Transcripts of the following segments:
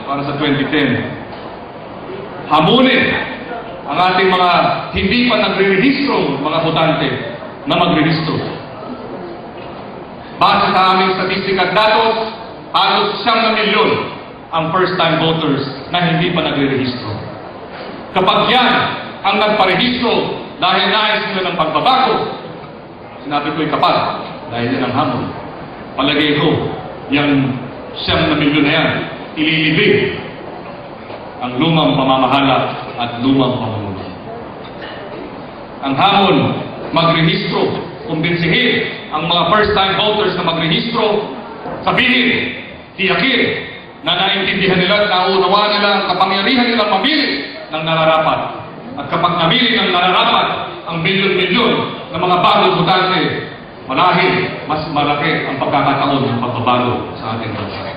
para sa 2010. Hamunin ang ating mga hindi pa nagre-rehistro mga botante na magrehistro. Base sa aming statistika at datos, halos 9 milyon ang first-time voters na hindi pa nagre-rehistro. Kapag yan ang nagparehistro dahil nais nila ng pagbabago, sinabi ko'y kapal dahil yan ang hamon. Palagay ko, yung 9 milyon na yan, ililibing ang lumang pamamahala at lumang pamumuno. Ang hamon, magrehistro, kumbinsihin ang mga first-time voters na magrehistro, sabihin, tiyakin na naintindihan nila at naunawaan nila ang kapangyarihan nilang mamili ng nararapat. At kapag namili ng nararapat ang milyon-milyon ng mga bagong botante, malahil mas malaki ang pagkakataon ng pagbabago sa ating bansa.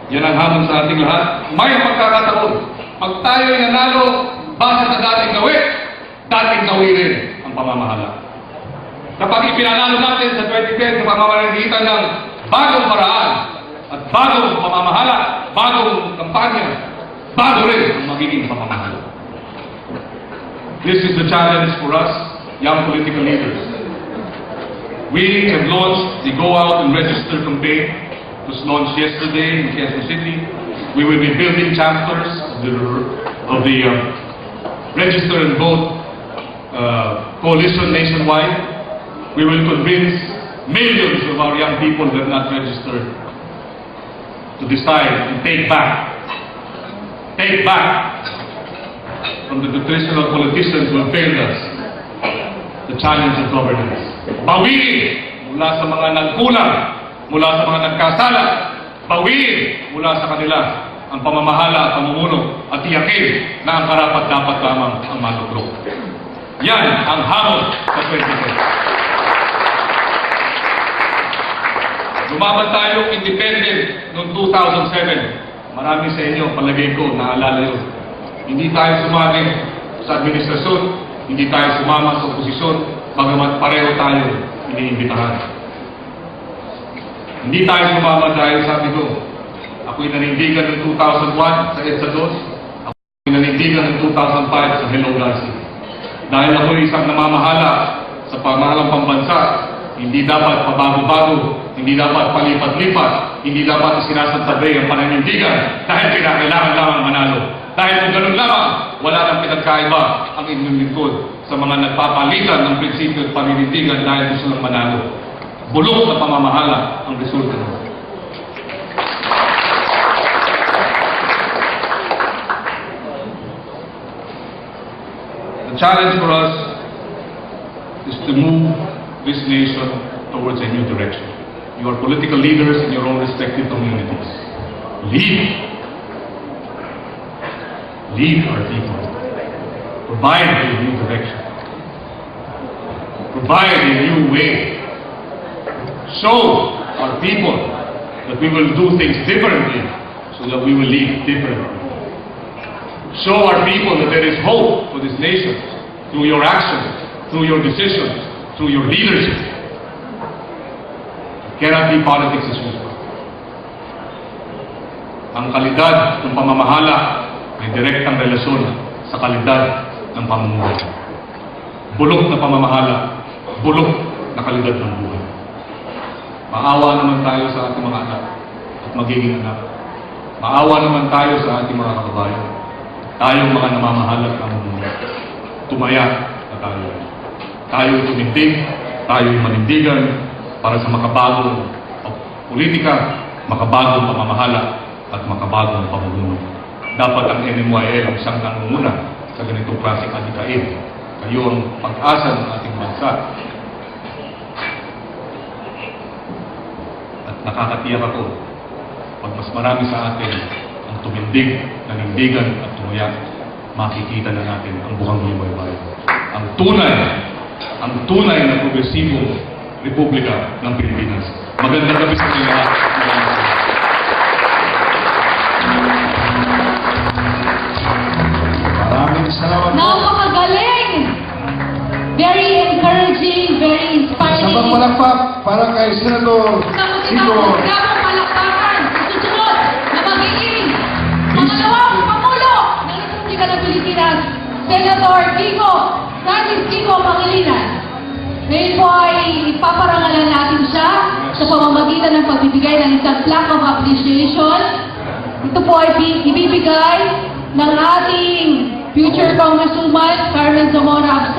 Yan ang hamon sa ating lahat. May pagkakataon. Pag tayo'y nanalo, base sa dating gawin rin ang pamamahala. Kapag ipinanalo natin sa 2010 sa pamamagitan ng bagong paraan at bagong pamamahala, bagong kampanya, bago rin ang magiging pamamahala. This is the challenge for us, young political leaders. We have launched the Go Out and Register campaign. It was launched yesterday in Quezon City. We will be building chapters of the Register and Vote coalition nationwide. We will convince millions of our young people that are not registered to decide and take back from the traditional politicians who have failed us the challenge of governance. Bawiin mula sa mga nagkulang, mula sa mga nagkasala, bawiin mula sa kanila ang pamamahala at pamumuno at tiyakin na ang karapat-dapat lamang ang malugrok. Yan ang hamon sa 2010. Lumaban tayo independent noong 2007. Marami sa inyo, palagay ko, naalala yun. Hindi tayo sumagin sa administrasyon, hindi tayo sumama sa oposisyon, bagamat pareho tayo iniimbitahan. Hindi tayo sumama dahil sabi ko, ako'y nanindigan ng 2001 sa EDSA 2, ako'y nanindigan ng 2005 sa Hello Garcia. Dahil ako'y isang namamahala sa pamahalang pambansa, hindi dapat pabago-bago, hindi dapat palipat-lipat, hindi dapat sinasantabay ang pananindigan dahil kinakailangan lamang manalo. Dahil kung ganun lamang, wala nang pinagkaiba ang inyong lingkod sa mga nagpapalitan ng prinsipyo at paninindigan dahil gusto lang manalo. Bulok na pamamahala ang resulta nito. The challenge for us is to move this nation towards a new direction. You are political leaders in your own respective communities. Lead our people. Provide a new direction. Provide a new way. Show our people that we will do things differently so that we will lead differently. Show our people that there is hope for this nation through your actions, through your decisions, through your leadership. It cannot be politics as usual. Ang kalidad ng pamamahala may direktang relasyon sa kalidad ng pamumuhay. Bulok na pamamahala, bulok na kalidad ng buhay. Maawa naman tayo sa ating mga anak at magiging anak. Maawa naman tayo sa ating mga kababayan. Tayong mga namamahala at namumuhay. Tumaya na tayo. Tayo'y tumindig, tayo'y manindigan para sa makabagong politika, makabagong pamamahala at makabagong pamumuno. Dapat ang NMYL ang siyang nangunguna sa ganitong klaseng adikain. Kayo ang pag-asa ng ating bansa. At nakakatiyak ako, pag mas marami sa atin ang tumindig, nanindigan at tumaya, makikita na natin ang buhang liwayway. Ang tunay na progresibong Republika ng Pilipinas. Magandang gabi sa inyo lahat. Maraming salamat po. Napakagaling! Very encouraging, very inspiring. Sabang palakpak para kay Senador Sito. Napakapalakpakan. Susunod na Senator Kiko, Francis Kiko Pangilinan. Ngayon po ay ipaparangalan natin siya sa pamamagitan ng pagbibigay ng isang plaque of appreciation. Ito po ay ibibigay ng ating future Congresswoman Carmen Zamora